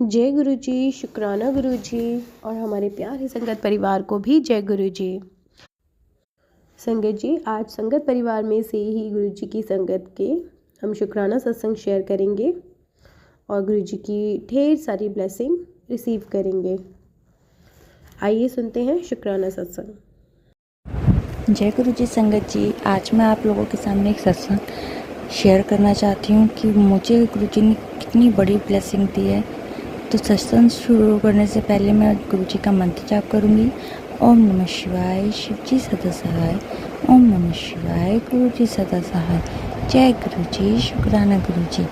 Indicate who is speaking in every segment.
Speaker 1: जय गुरु जी, शुक्राना गुरु जी और हमारे प्यारे संगत परिवार को भी जय गुरु जी। संगत जी, आज संगत परिवार में से ही गुरु जी की संगत के हम शुक्राना सत्संग शेयर करेंगे और गुरु जी की ढेर सारी ब्लेसिंग रिसीव करेंगे। आइए सुनते हैं शुक्राना सत्संग।
Speaker 2: जय गुरु जी। संगत जी, आज मैं आप लोगों के सामने एक सत्संग शेयर करना चाहती हूँ कि मुझे गुरु जी ने कितनी बड़ी ब्लेसिंग दी है। तो सत्संग शुरू करने से पहले मैं गुरु जी का मंत्र जाप करूँगी। ओम नमः शिवाय, शिव जी सदा सहाय। ओम नमः शिवाय, गुरु जी सदा सहाय। जय गुरु जी, शुक्राना गुरु जी।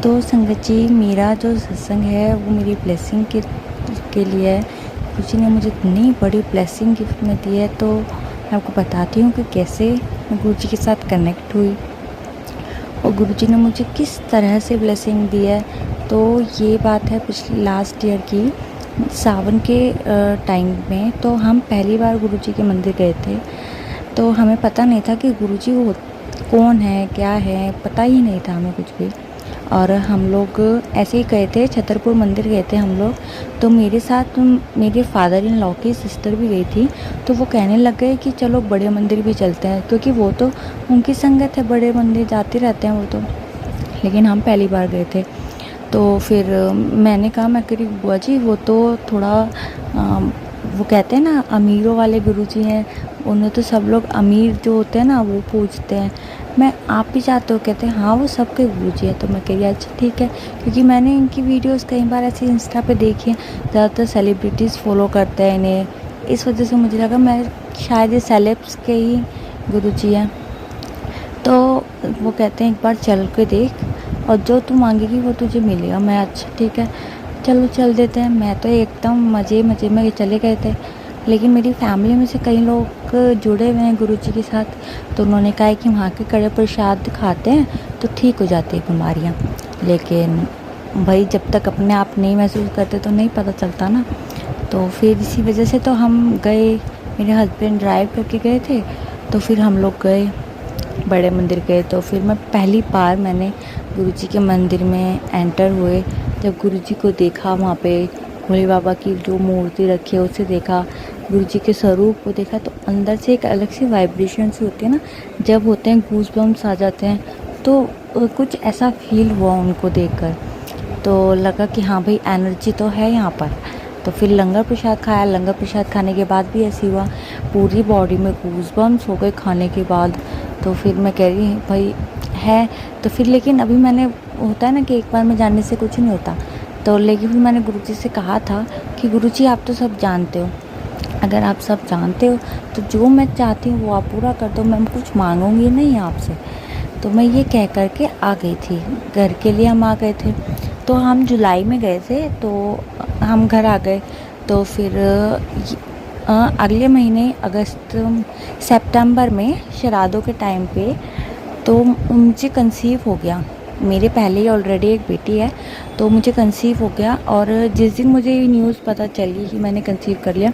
Speaker 2: तो संगत जी, मेरा जो सत्संग है वो मेरी ब्लेसिंग के लिए है। गुरु जी ने मुझे इतनी बड़ी ब्लेसिंग गिफ्ट में दी है, तो मैं आपको बताती हूँ कि कैसे मैं गुरु जी के साथ कनेक्ट हुई और गुरु जी ने मुझे किस तरह से ब्लेसिंग दी है। तो ये बात है पिछले लास्ट ईयर की सावन के टाइम में। तो हम पहली बार गुरु जी के मंदिर गए थे। तो हमें पता नहीं था कि गुरु जी वो कौन है, क्या है, पता ही नहीं था हमें कुछ भी। और हम लोग ऐसे ही गए थे, छतरपुर मंदिर गए थे हम लोग। तो मेरे साथ मेरे फादर इन लॉ की सिस्टर भी गई थी। तो वो कहने लग गए कि चलो बड़े मंदिर भी चलते हैं, क्योंकि वो तो उनकी संगत है, बड़े मंदिर जाते रहते हैं वो तो। लेकिन हम पहली बार गए थे। तो फिर मैंने कहा, मैं कह रही बुआ जी वो तो थोड़ा वो कहते हैं ना अमीरों वाले गुरुजी हैं, उन्हें तो सब लोग अमीर जो होते हैं ना वो पूछते हैं। मैं आप भी चाहते हो? कहते हैं हाँ वो सबके गुरुजी है। तो मैं कह रही अच्छा ठीक है, क्योंकि मैंने इनकी वीडियोस कई बार ऐसे इंस्टा पे देखी हैं। ज़्यादातर सेलिब्रिटीज़ फॉलो करते हैं इन्हें, इस वजह से मुझे लगा मैं शायद ये सेलेब्स के ही गुरुजी हैं। तो वो कहते हैं एक बार चल के देख और जो तू मांगेगी वो तुझे मिलेगा। मैं अच्छा ठीक है चलो चल देते हैं। मैं तो एकदम मज़े में चले गए थे। लेकिन मेरी फैमिली में से कई लोग जुड़े हुए हैं गुरु जी के साथ। तो उन्होंने कहा है कि वहाँ के कड़े प्रसाद खाते हैं तो ठीक हो जाती है बीमारियाँ। लेकिन भाई जब तक अपने आप नहीं महसूस करते तो नहीं पता चलता ना। तो फिर इसी वजह से तो हम गए, मेरे हस्बैंड ड्राइव करके गए थे। तो फिर हम लोग गए, बड़े मंदिर गए। तो फिर मैं पहली बार मैंने गुरुजी के मंदिर में एंटर हुए। जब गुरुजी को देखा, वहाँ पे भोले बाबा की जो मूर्ति रखी है उसे देखा, गुरुजी के स्वरूप को देखा, तो अंदर से एक अलग सी वाइब्रेशन सी होती है ना, जब होते हैं गूज़बम्स आ जाते हैं। तो कुछ ऐसा फील हुआ उनको देखकर। तो लगा कि हाँ भाई एनर्जी तो है यहाँ पर। तो फिर लंगर प्रसाद खाया। लंगर प्रसाद खाने के बाद भी ऐसी हुआ, पूरी बॉडी में गूज़बम्स हो गए खाने के बाद। तो फिर मैं कह रही भाई है। तो फिर लेकिन अभी मैंने, होता है ना कि एक बार में जानने से कुछ नहीं होता। तो लेकिन फिर मैंने गुरुजी से कहा था कि गुरुजी आप तो सब जानते हो, अगर आप सब जानते हो तो जो मैं चाहती हूँ वो आप पूरा कर दो, मैं कुछ मांगूंगी नहीं आपसे। तो मैं ये कह कर के आ गई थी। घर के लिए हम आ गए थे। तो हम जुलाई में गए थे, तो हम घर आ गए। तो फिर अगले महीने अगस्त सितंबर में श्राद्धों के टाइम पे तो मुझे कंसीव हो गया। मेरे पहले ही ऑलरेडी एक बेटी है, तो मुझे कंसीव हो गया। और जिस दिन मुझे ये न्यूज़ पता चली कि मैंने कंसीव कर लिया,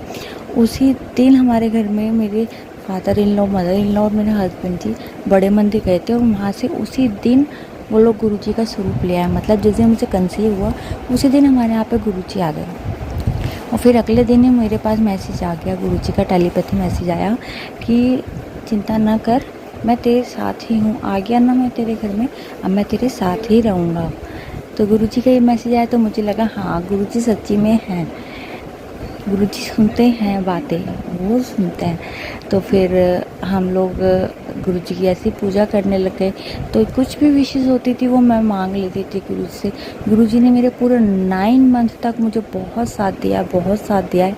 Speaker 2: उसी दिन हमारे घर में मेरे father in law, mother in law और मेरे हस्बैंड जी बड़े मंदिर गए थे। और वहाँ से उसी दिन वो लोग गुरुजी का स्वरूप ले आए। मतलब जिस दिन मुझे कंसीव हुआ उसी दिन हमारे यहाँ पे गुरुजी आ गए। और फिर अगले दिन ही मेरे पास मैसेज आ गया, गुरुजी का टेलीपैथी मैसेज आया कि चिंता न कर, मैं तेरे साथ ही हूँ। आ गया ना मैं तेरे घर में, अब मैं तेरे साथ ही रहूँगा। तो गुरुजी का ये मैसेज आया तो मुझे लगा हाँ गुरुजी सच्ची में हैं, गुरुजी सुनते हैं बातें, वो सुनते हैं। तो फिर हम लोग गुरुजी की ऐसी पूजा करने लग गए। तो कुछ भी विशेष होती थी वो मैं मांग लेती थी गुरुजी से। गुरुजी ने मेरे पूरे 9 मंथ तक मुझे बहुत साथ दिया, बहुत साथ दिया है।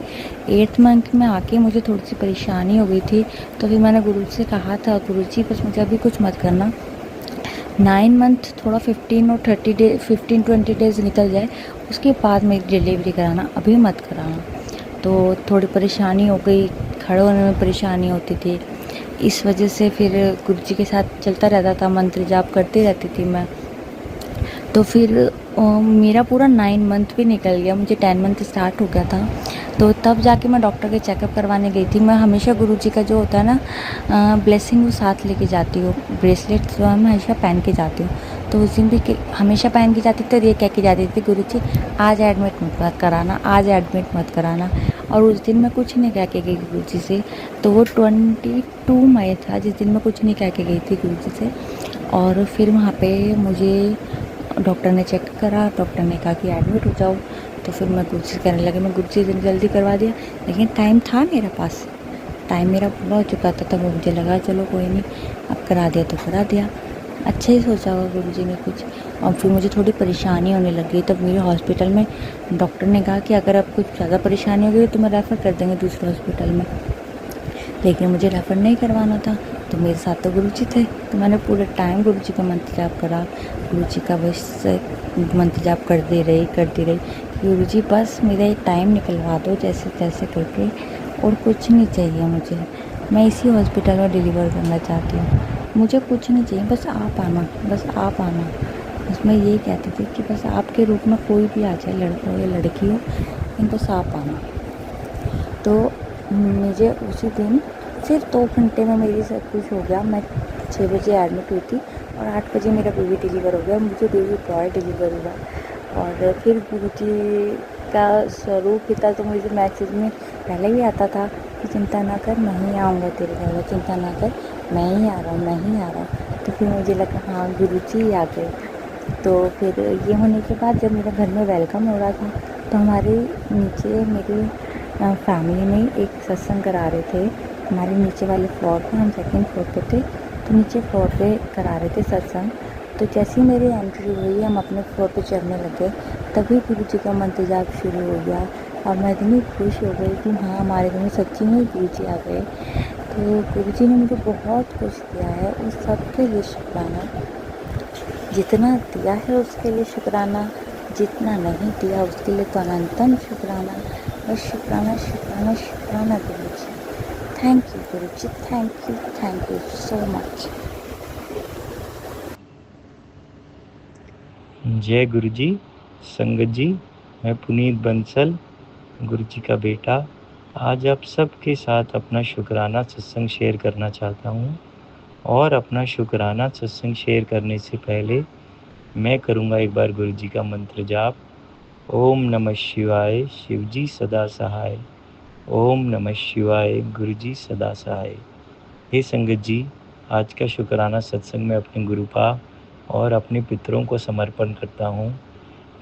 Speaker 2: 8th मंथ में आके मुझे थोड़ी सी परेशानी हो गई थी। तो फिर मैंने गुरुजी से कहा था गुरुजी बस मुझे अभी कुछ मत करना, 9 मंथ थोड़ा 15-20 डेज़ निकल जाए, उसके बाद मेरी डिलीवरी कराना, अभी मत कराना। तो थोड़ी परेशानी हो गई, खड़े होने में परेशानी होती थी। इस वजह से फिर गुरुजी के साथ चलता रहता था, मंत्र जाप करती रहती थी मैं। तो फिर मेरा पूरा 9 मंथ भी निकल गया, मुझे 10 मंथ स्टार्ट हो गया था। तो तब जाके मैं डॉक्टर के चेकअप करवाने गई थी। मैं हमेशा गुरुजी का जो होता है ना ब्लेसिंग वो साथ लेके जाती हूँ, ब्रेसलेट जो है मैं हमेशा पहन के जाती हूँ। तो उस दिन भी हमेशा पहन के जाती थी और ये कह के जाती थी, गुरुजी आज एडमिट मत कराना, आज एडमिट मत कराना। और उस दिन मैं कुछ नहीं कह के गई गुरुजी से। तो वो 22 मई था जिस दिन मैं कुछ नहीं कह के गई थी गुरुजी से। और फिर वहाँ पे मुझे डॉक्टर ने चेक करा, डॉक्टर ने कहा कि एडमिट हो जाओ। तो फिर मैं गुरुजी से कहने लगी, मैं गुरुजी से जल्दी करवा दिया, लेकिन टाइम था मेरे पास, टाइम मेरा पूरा हो चुका था। तब मुझे लगा चलो कोई नहीं, अब करा दिया तो करा दिया, अच्छा ही सोचा होगा गुरुजी ने कुछ। और फिर मुझे थोड़ी परेशानी होने लग गई। तब मेरे हॉस्पिटल में डॉक्टर ने कहा कि अगर अब कुछ ज़्यादा परेशानी हो गई तो मैं रेफ़र कर देंगे दूसरे हॉस्पिटल में, लेकिन मुझे रेफ़र नहीं करवाना था। तो मेरे साथ तो गुरुजी थे, तो मैंने पूरे टाइम गुरुजी का मंत्र जाप करा, गुरुजी का बस मंत्र जाप करती रही। गुरुजी बस मेरा ये टाइम निकलवा दो जैसे तैसे करके, और कुछ नहीं चाहिए मुझे। मैं इसी हॉस्पिटल में डिलीवर करना चाहती हूँ, मुझे कुछ नहीं चाहिए, बस आप आना, बस आप आना। बस मैं यही कहती थी कि बस आपके रूप में कोई भी आ जाए, लड़का हो या लड़की हो, लेकिन बस आप आना। तो मुझे उसी दिन सिर्फ 2 घंटे में मेरी सब कुछ हो गया। मैं 6 बजे एडमिट हुई थी और 8 बजे मेरा बेबी डिलीवर हो गया, मुझे बेबी बॉय डिलीवर हुआ। और फिर गुरुजी का स्वरूप ही था, तो मुझे मैसेज में पहले ही आता था कि चिंता ना कर, मैं ही आऊँगा तेरे घर में, चिंता ना कर, मैं ही आ रहा हूँ, मैं ही आ रहा हूँ। तो फिर मुझे लगा हाँ गुरुजी ही आ गए। तो फिर ये होने के बाद जब मेरे घर में वेलकम हो रहा था, तो हमारे नीचे मेरी फैमिली में एक सत्संग करा रहे थे। हमारे नीचे वाले फ्लोर पे, हम सेकंड फ्लोर पे थे, तो नीचे फ्लोर पे करा रहे थे सत्संग। तो जैसे ही मेरी एंट्री हुई, हम अपने फ्लोर पे चढ़ने लगे, तभी गुरुजी का मंत्र जाप शुरू हो गया। और मैं इतनी खुश हो गई कि हाँ हमारे घर में सच्ची में गुरुजी आ गए। तो गुरुजी ने मुझे बहुत कुछ दिया है, उस सब के लिए शुक्राना। जितना दिया है उसके लिए शुक्राना, जितना नहीं दिया उसके लिए तो अनंतम शुक्राना। बस शुक्राना शुक्राना शुक्राना Guruji. Thank you Guruji, thank you so much.
Speaker 3: जय गुरु जी। संगत जी, मैं पुनीत बंसल, गुरु जी का बेटा, आज आप सबके साथ अपना शुक्राना सत्संग शेयर करना चाहता हूँ। और अपना शुक्राना सत्संग शेयर करने से पहले मैं करूँगा एक बार गुरु जी का मंत्र जाप। ओम नमः शिवाय, शिव जी सदा सहाय। ओम नमः शिवाय, गुरु जी सदा सहाय। हे संगत जी, आज का शुक्राना सत्संग में अपने गुरुपा और अपने पितरों को समर्पण करता हूँ।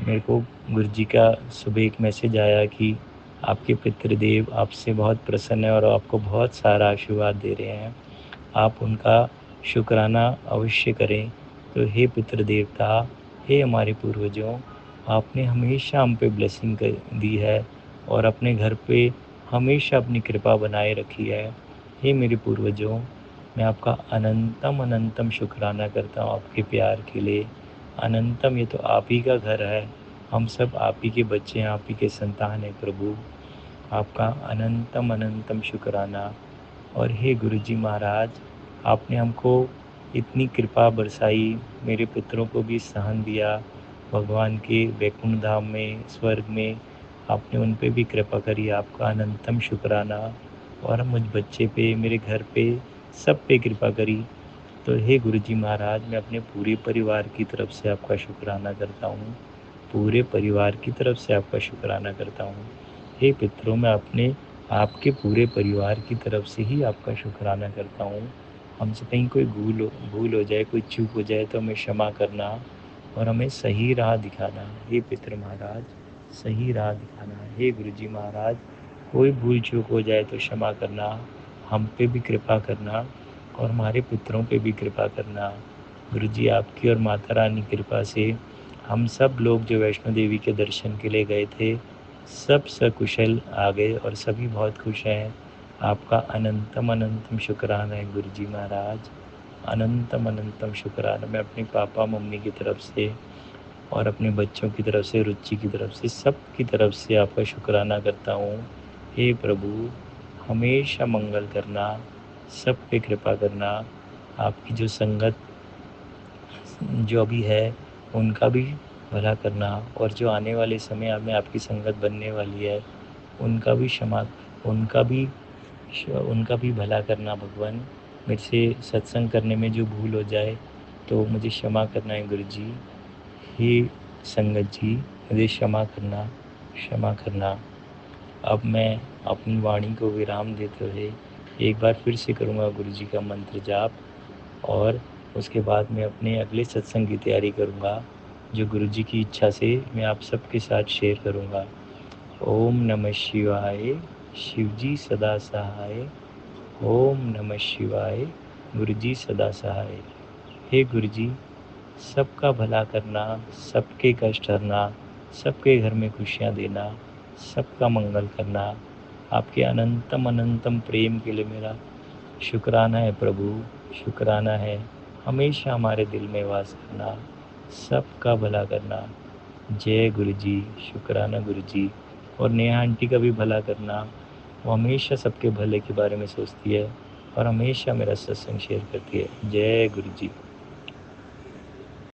Speaker 3: मेरे को गुरुजी का सुबह एक मैसेज आया कि आपके पितृदेव आपसे बहुत प्रसन्न है और आपको बहुत सारा आशीर्वाद दे रहे हैं, आप उनका शुक्राना अवश्य करें। तो हे पितृदेवता, हे हमारे पूर्वजों, आपने हमेशा हम पे ब्लेसिंग दी है और अपने घर पे हमेशा अपनी कृपा बनाए रखी है। हे मेरे पूर्वजों, मैं आपका अनंतम अनंतम शुक्राना करता हूँ आपके प्यार के लिए। अनंतम, ये तो आप ही का घर है, हम सब आप ही के बच्चे हैं, आप ही के संतान हैं प्रभु। आपका अनंतम अनंतम शुक्राना। और हे गुरुजी महाराज, आपने हमको इतनी कृपा बरसाई, मेरे पितरों को भी सहन दिया, भगवान के वैकुंठ धाम में, स्वर्ग में आपने उन पे भी कृपा करी, आपका अनंतम शुक्राना। और मुझ बच्चे पे, मेरे घर पे, सब पे कृपा करी। तो हे गुरुजी महाराज, मैं अपने पूरे परिवार की तरफ से आपका शुक्राना करता हूँ, पूरे परिवार की तरफ से आपका शुक्राना करता हूँ। हे पितरों, मैं अपने आपके पूरे परिवार की तरफ से ही आपका शुक्राना करता हूँ। हमसे कहीं कोई भूल हो जाए, कोई चूक हो जाए तो हमें क्षमा करना और हमें सही राह दिखाना। हे पितृ महाराज, सही राह दिखाना। हे गुरुजी महाराज, कोई भूल चूक हो जाए तो क्षमा करना, हम पे भी कृपा करना और हमारे पितरों पे भी कृपा करना। गुरुजी, आपकी और माता रानी कृपा से हम सब लोग जो वैष्णो देवी के दर्शन के लिए गए थे, सब सकुशल आ गए और सभी बहुत खुश हैं। आपका अनंतम अनंतम शुक्राना है गुरुजी महाराज, अनंतम अनंतम शुक्राना। मैं अपने पापा मम्मी की तरफ से और अपने बच्चों की तरफ से, रुचि की तरफ से, सब की तरफ से आपका शुक्राना करता हूँ। हे प्रभु, हमेशा मंगल करना, सब पे कृपा करना। आपकी जो संगत जो अभी है उनका भी भला करना, और जो आने वाले समय में आपकी संगत बनने वाली है उनका भी उनका भी उनका भी भला करना भगवान। मेरे से सत्संग करने में जो भूल हो जाए, तो मुझे क्षमा करना है गुरु जी। हे संगत जी, मुझे क्षमा करना, क्षमा करना। अब मैं अपनी वाणी को विराम देते हुए एक बार फिर से करूँगा गुरु जी का मंत्र जाप, और उसके बाद मैं अपने अगले सत्संग की तैयारी करूँगा, जो गुरु जी की इच्छा से मैं आप सबके साथ शेयर करूँगा। ओम नमः शिवाय, शिव जी सदा सहाय। ओम नमः शिवाय, गुरु जी सदा सहाय। हे गुरु जी, सबका भला करना, सबके कष्ट हरना, सबके घर में खुशियाँ देना, सबका मंगल करना, आपके अनंतम अनंतम प्रेम के लिए मेरा शुक्राना है प्रभु, शुक्राना है। हमेशा हमारे दिल में वास करना, सबका भला करना। जय गुरु जी, शुक्राना गुरु जी। और नेहा आंटी का भी भला करना, वो हमेशा सबके भले के बारे में सोचती है और हमेशा मेरा सत्संग शेयर करती है। जय गुरु जी।